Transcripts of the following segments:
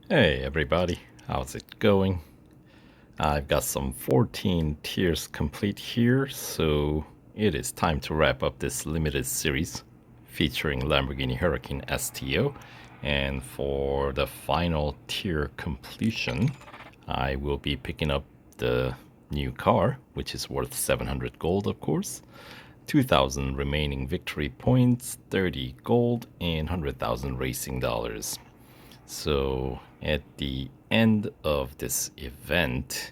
Hey everybody, how's it going? I've got some 14 tiers complete here, so it is time to wrap up this limited series featuring Lamborghini Huracán STO. And for the final tier completion, I will be picking up the new car, which is worth 700 gold, of course, 2,000 remaining victory points, 30 gold, and 100,000 racing dollars. So at the end of this event,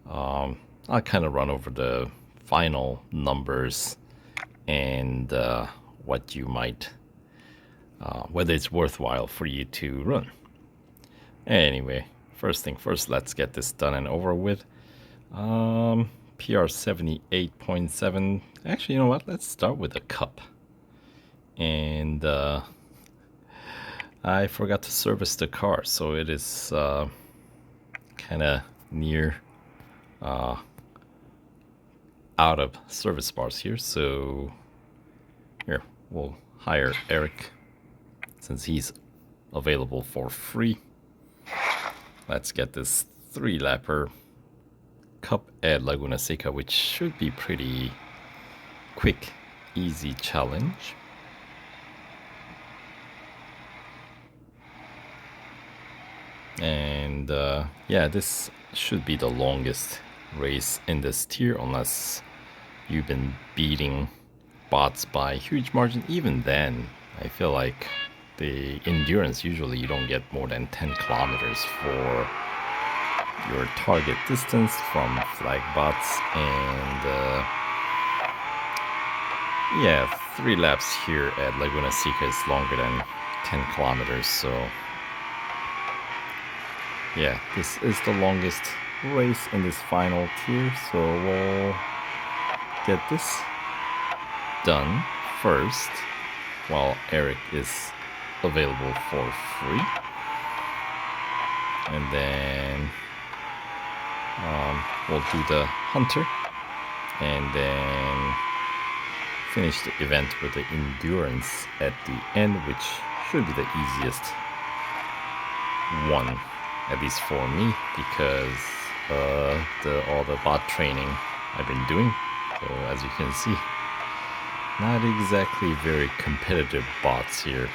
I'll kind of run over the final numbers and what you might, whether it's worthwhile for you to run. Anyway, first thing first, let's get this done and over with. PR 78.7. Actually, you know what? Let's start with a cup. And I forgot to service the car, so it is kind of near out of service bars here. So here, we'll hire Eric since he's available for free. Let's get this 3-lapper cup at Laguna Seca, which should be pretty quick, easy challenge. And yeah, this should be the longest race in this tier unless you've been beating bots by a huge margin. Even then, I feel like the endurance, usually you don't get more than 10 kilometers for your target distance from flag bots. And yeah, 3 laps here at Laguna Seca is longer than 10 kilometers, so yeah, this is the longest race in this final tier, so we'll get this done first while Eric is available for free. And then we'll do the hunter and then finish the event with the endurance at the end, which should be the easiest one, at least for me, because all the bot training I've been doing. So as you can see, not exactly very competitive bots here,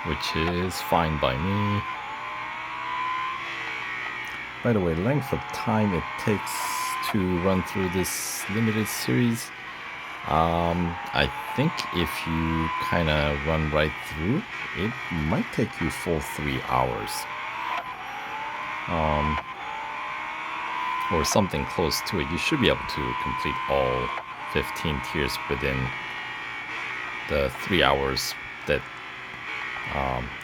which is fine by me. By the way, length of time it takes to run through this limited series, I think if you kind of run right through, it might take you full 3 hours. Or something close to it. You should be able to complete all 15 tiers within the 3 hours that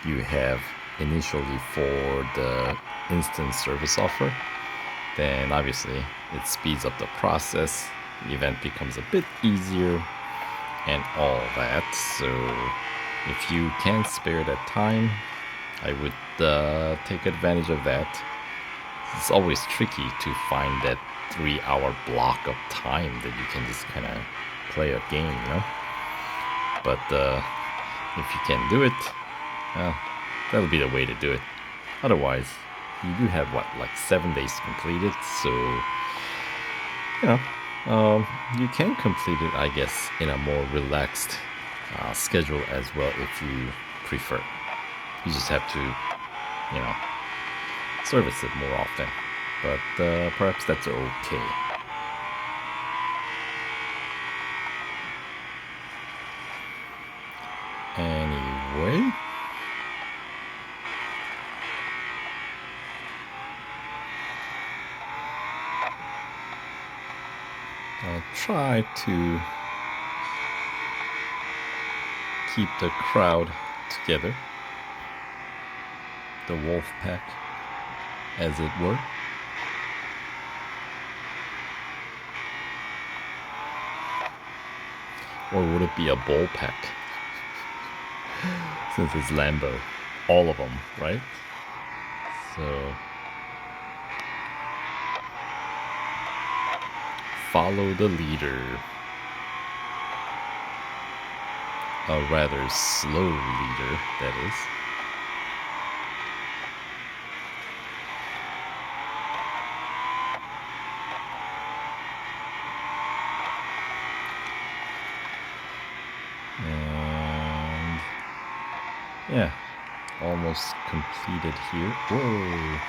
you have initially for the instant service offer. Then obviously it speeds up the process, the event becomes a bit easier and all that. So if you can spare that time, I would take advantage of that. It's always tricky to find that 3-hour block of time that you can just kind of play a game, you know? But if you can do it, that'll be the way to do it. Otherwise, you do have what, like 7 days to complete it, so you know, you can complete it, I guess, in a more relaxed schedule as well if you prefer. You just have to, you know, service it more often, but perhaps that's okay. Anyway, I'll try to keep the crowd together, the wolf pack, as it were. Or would it be a bull pack? Since it's Lambo. All of them, right? So follow the leader. A rather slow leader, that is. Yeah, almost completed here. Whoa!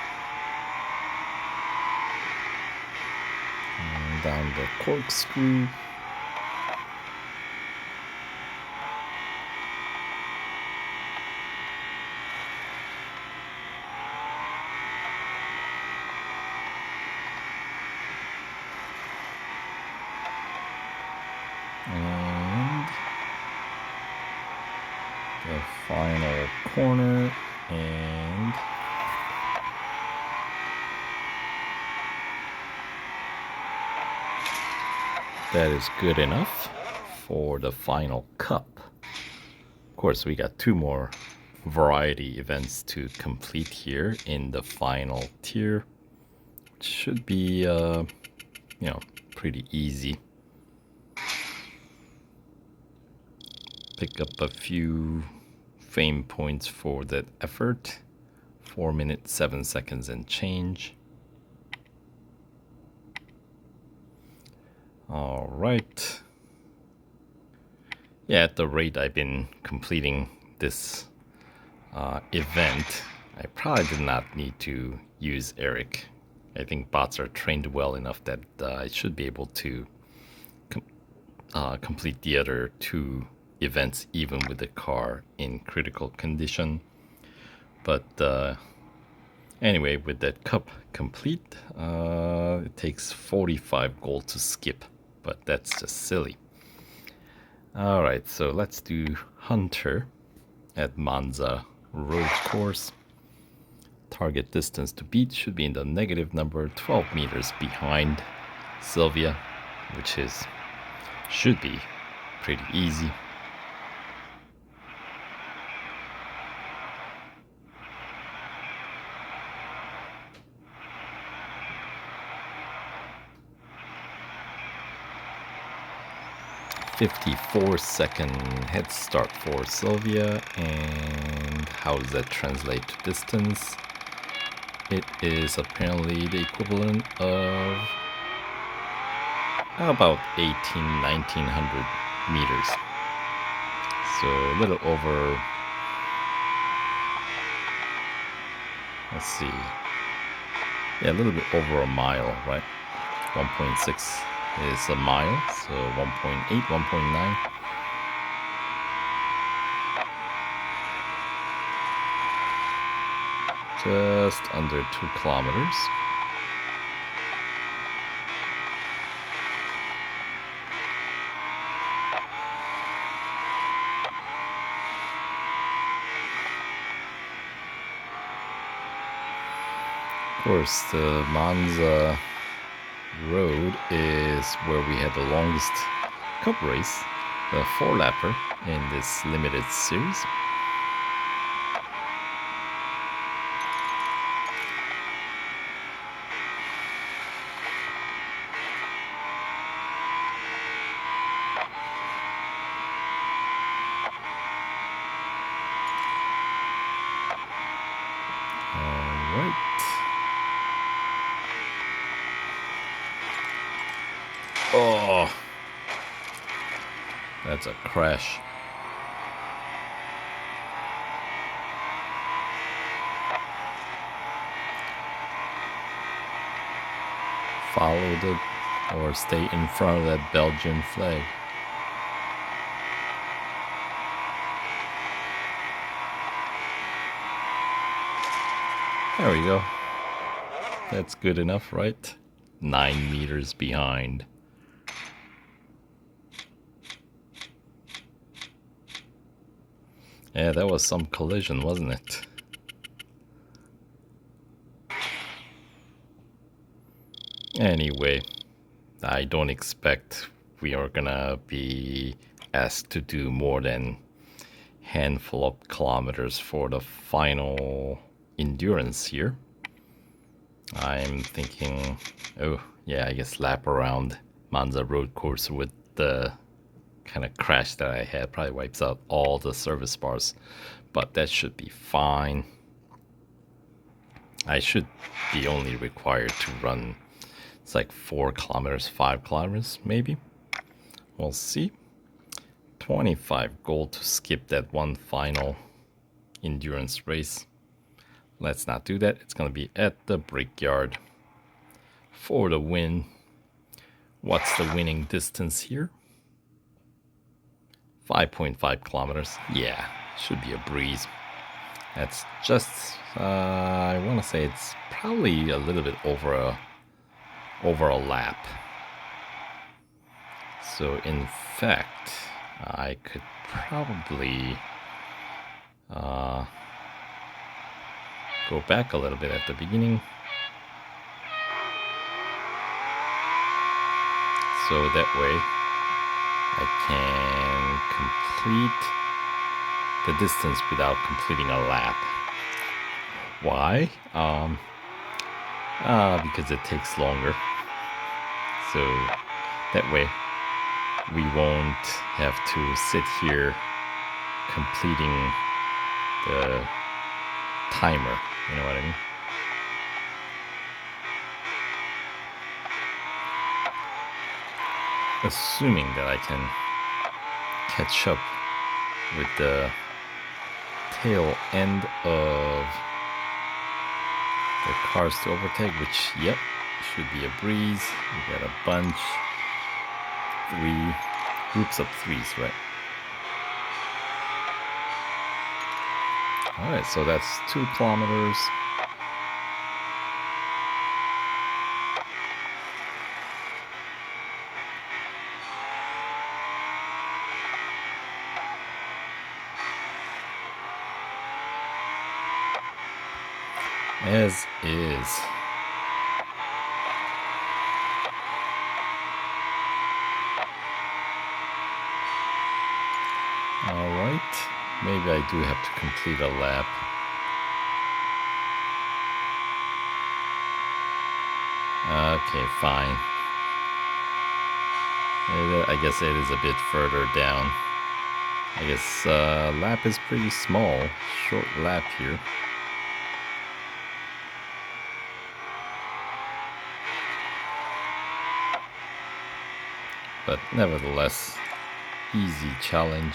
And down the corkscrew. And the final corner, and that is good enough for the final cup. Of course, we got 2 more variety events to complete here in the final tier, which should be, pretty easy. Pick up a few fame points for that effort. 4 minutes, 7 seconds and change. All right. Yeah, at the rate I've been completing this event, I probably did not need to use Eric. I think bots are trained well enough that I should be able to complete the other 2 events even with the car in critical condition. But anyway, with that cup complete, it takes 45 gold to skip, but that's just silly. Alright, so let's do Hunter at Monza Road Course. Target distance to beat should be in the negative number, 12 meters behind Sylvia, which should be pretty easy. "54-second head start for Sylvia." And how does that translate to distance? It is apparently the equivalent of about 1900 meters. So a little over, let's see, yeah, a little bit over a mile, right? 1.6 is a mile, so 1.8, 1.9. Just under 2 kilometers. Of course, the Monza road is where we had the longest cup race, the 4-lapper in this limited series. Oh, that's a crash. Follow or stay in front of that Belgian flag. There we go. That's good enough, right? 9 meters behind. Yeah, that was some collision, wasn't it? Anyway, I don't expect we are gonna be asked to do more than handful of kilometers for the final endurance here. I'm thinking, oh yeah, I guess lap around Monza road course with the kind of crash that I had probably wipes out all the service bars, but that should be fine. I should be only required to run, it's like 4 kilometers, 5 kilometers maybe. We'll see. 25 gold to skip that one final endurance race. Let's not do that. It's going to be at the Brickyard for the win. What's the winning distance here? 5.5 kilometers. Yeah, should be a breeze. That's just, I want to say it's probably a little bit over a lap. So in fact, I could probably go back a little bit at the beginning. So that way I can complete the distance without completing a lap. Why? Because it takes longer. So that way we won't have to sit here completing the timer. You know what I mean? Assuming that I can catch up with the tail end of the cars to overtake, which, yep, should be a breeze. We got a bunch. 3 groups of 3s, right? Alright, so that's 2 kilometers. As is. Alright, maybe I do have to complete a lap. Okay, fine. I guess it is a bit further down. I guess lap is pretty small. Short lap here. But nevertheless, easy challenge.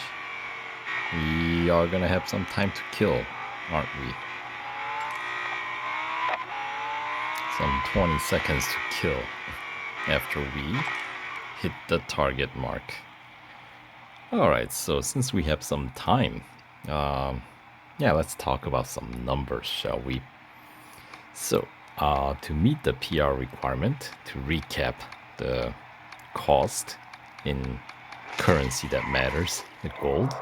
We are gonna have some time to kill, aren't we? Some 20 seconds to kill after we hit the target mark. Alright, so since we have some time, yeah, let's talk about some numbers, shall we? So, to meet the PR requirement, to recap the cost in currency that matters, the gold,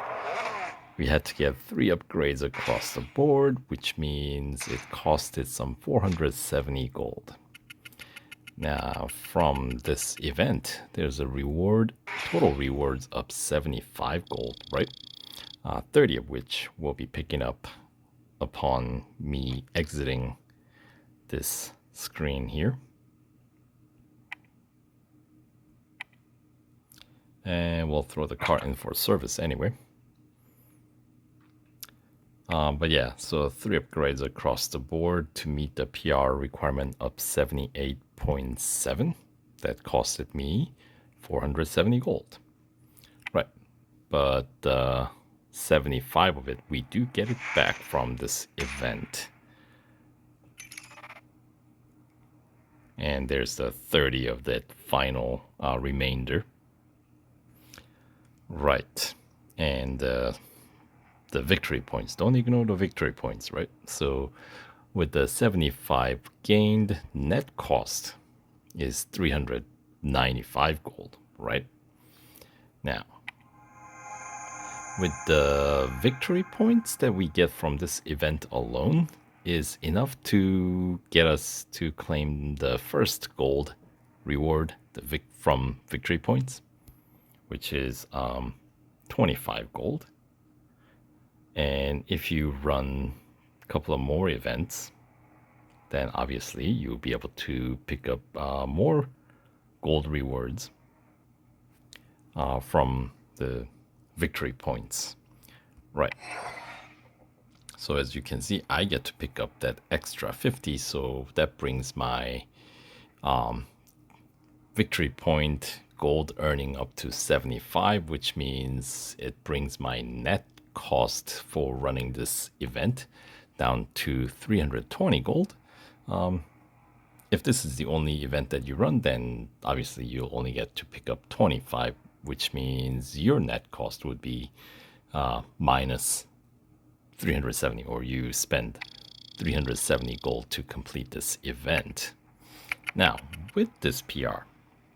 we had to get 3 upgrades across the board, which means it costed some 470 gold. Now, from this event, there's a reward, total rewards of 75 gold, right? 30 of which we'll be picking up upon me exiting this screen here. And we'll throw the car in for service anyway. But yeah, so 3 upgrades across the board to meet the PR requirement of 78.7. That costed me 470 gold. Right, but 75 of it, we do get it back from this event. And there's the 30 of that final remainder. Right, and the victory points. Don't ignore the victory points, right? So with the 75 gained, net cost is 395 gold, right? Now, with the victory points that we get from this event alone is enough to get us to claim the first gold reward from victory points, which is 25 gold. And if you run a couple of more events, then obviously you'll be able to pick up more gold rewards from the victory points. Right. So as you can see, I get to pick up that extra 50, so that brings my victory point gold earning up to 75, which means it brings my net cost for running this event down to 320 gold. If this is the only event that you run, then obviously you'll only get to pick up 25, which means your net cost would be minus 370, or you spend 370 gold to complete this event. Now, with this PR,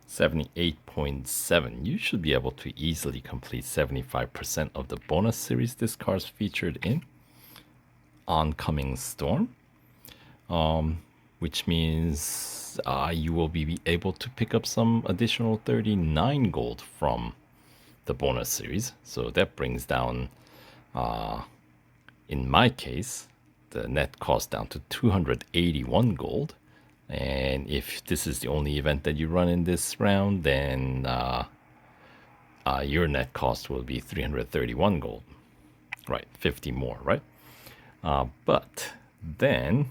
78.7, you should be able to easily complete 75% of the bonus series this card's featured in Oncoming Storm, which means you will be able to pick up some additional 39 gold from the bonus series. So that brings down, in my case, the net cost down to 281 gold. And if this is the only event that you run in this round, then your net cost will be 331 gold. Right, 50 more, right? But then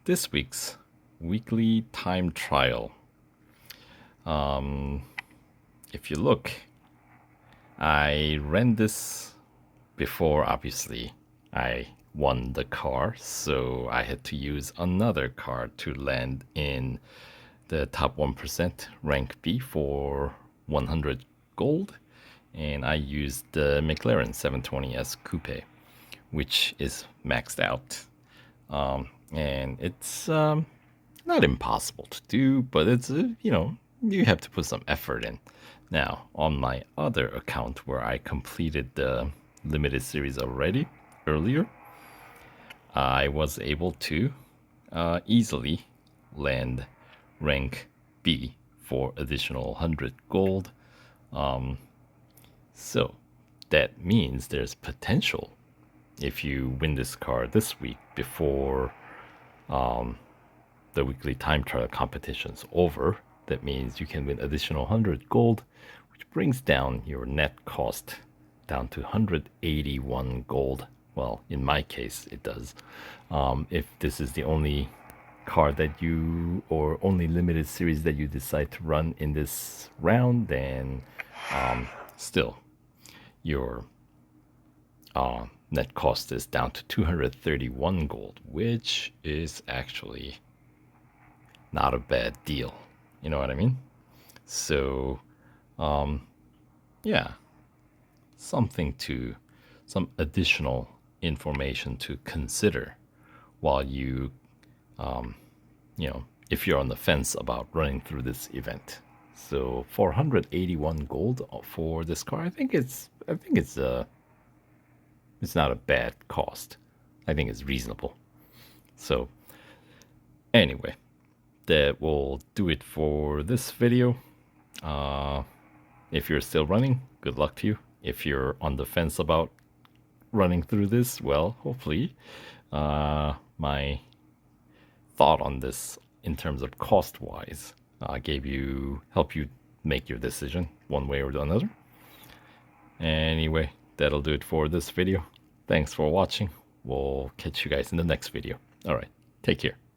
this week's weekly time trial. If you look, I ran this before, obviously, I won the car, so I had to use another car to land in the top 1% rank B for 100 gold, and I used the McLaren 720S Coupe, which is maxed out, and it's not impossible to do, but it's you have to put some effort in. Now, on my other account where I completed the limited series earlier, I was able to easily land rank B for additional 100 gold. So that means there's potential if you win this car this week before the weekly time trial competition's over. That means you can win additional 100 gold, which brings down your net cost down to 181 gold. Well, in my case, it does. If this is the only car that you, or only limited series that you decide to run in this round, then still your net cost is down to 231 gold, which is actually not a bad deal. You know what I mean? So, yeah, some additional information to consider while you, if you're on the fence about running through this event. So 481 gold for this car, I think it's not a bad cost. I think it's reasonable. So anyway, that will do it for this video. If you're still running, good luck to you. If you're on the fence about running through this, well, hopefully my thought on this in terms of cost-wise help you make your decision one way or another. Anyway, that'll do it for this video. Thanks for watching. We'll catch you guys in the next video. All right, take care.